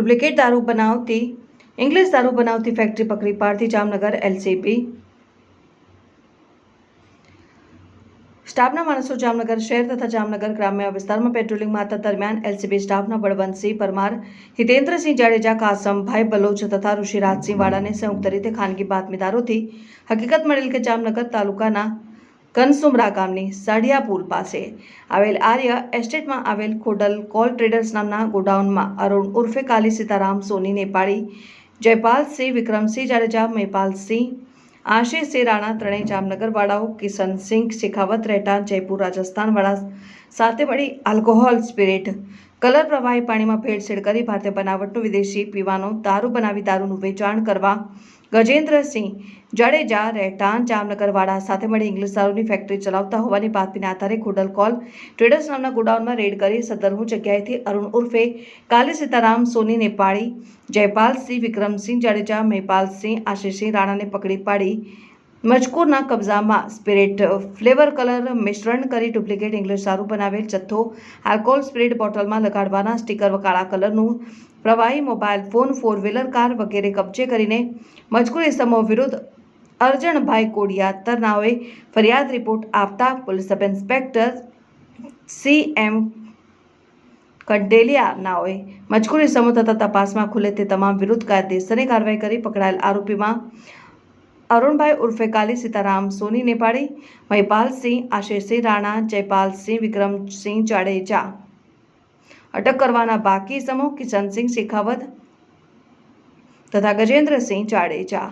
Duplicate દારૂ બનાવતી English દારૂ બનાવતી ફેક્ટરી પકડી પાડતી જામનગર એલસીબી સ્ટાફના માણસો જામનગર શહેર તથા જામનગર ગ્રામ્ય વિસ્તારમાં પેટ્રોલિંગમાં હતા દરમિયાન એલસીબી સ્ટાફના બળવંતસિંહ પરમાર, હિતેન્દ્રસિંહ જાડેજા, કાસમભાઈ બલોચ તથા ઋષિરાજસિંહ વાળાને સંયુક્ત રીતે ખાનગી બાતમીદારોથી હકીકત મળેલ કે જામનગર તાલુકાના કનસુમરા ગામની સાડિયા પુલ પાસે આવેલ આર્ય એસ્ટેટમાં આવેલ ખોડલ કોલ ટ્રેડર્સ નામના ગોડાઉનમાં અરુણ ઉર્ફે કાલી સીતારામ સોની નેપાળી, જયપાલસિંહ વિક્રમસિંહ જાડેજા, મહિપાલસિંહ આશિષસિંહ રાણા ત્રણેય જામનગર વાળાઓ કિશનસિંહ શેખાવત રહેઠાણ જયપુર રાજસ્થાન વાળા સાથે મળી આલ્કોહોલ સ્પિરિટ કલર પ્રવાહી પાણીમાં ભેળસેળ કરી ભારતીય બનાવટનો વિદેશી પીવાનો દારૂ બનાવી દારૂનું વેચાણ કરવા ગજેન્દ્રસિંહ જાડેજા રહેઠાણ જામનગર વાળા સાથે મળી ઇંગ્લિશ દારૂની ફેક્ટરી ચલાવતા હોવાની બાતમીના આધારે ખોડલ કોલ ટ્રેડર્સ નામના ગોડાઉનમાં રેડ કરી સદરહુ જગ્યાએથી અરુણ ઉર્ફે કાલી સીતારામ સોની નેપાળી, જયપાલસિંહ વિક્રમસિંહ જાડેજા, મહિપાલસિંહ આશિષસિંહ રાણાને પકડી પાડી મજકૂરના કબજામાં સ્પિરિટ ફ્લેવર કલર મિશ્રણ કરી ડુપ્લિકેટ ઇંગ્લિશ દારૂ બનાવેલ જથ્થો, આલ્કોહોલ સ્પિરિટ બોટલમાં લગાડવાના સ્ટીકર, કાળા કલરનું પ્રવાહી mobile phone, four wheeler car વગેરે કબજે કરીને મજકૂર ઇસમો વિરુદ્ધ અરજણભાઈ કોડિયાતર નાઓએ ફરિયાદ રિપોર્ટ આપતા પોલીસ સબ ઇન્સ્પેક્ટર CM કંડેલિયા નાઓએ મજકૂર ઇસમો તથા તપાસમાં ખુલે તે તમામ વિરુદ્ધ કાયદેસરની કાર્યવાહી કરી પકડાયેલ આરોપીમાં અરુણભાઈ ઉર્ફે કાલી સીતારામ સોની નેપાળી, મહિપાલસિંહ આશિષસિંહ રાણા, જયપાલસિંહ વિક્રમસિંહ જાડેજા અટક કરવાના બાકી ઇસમો કિશનસિંહ શેખાવત તથા ગજેન્દ્રસિંહ જાડેજા।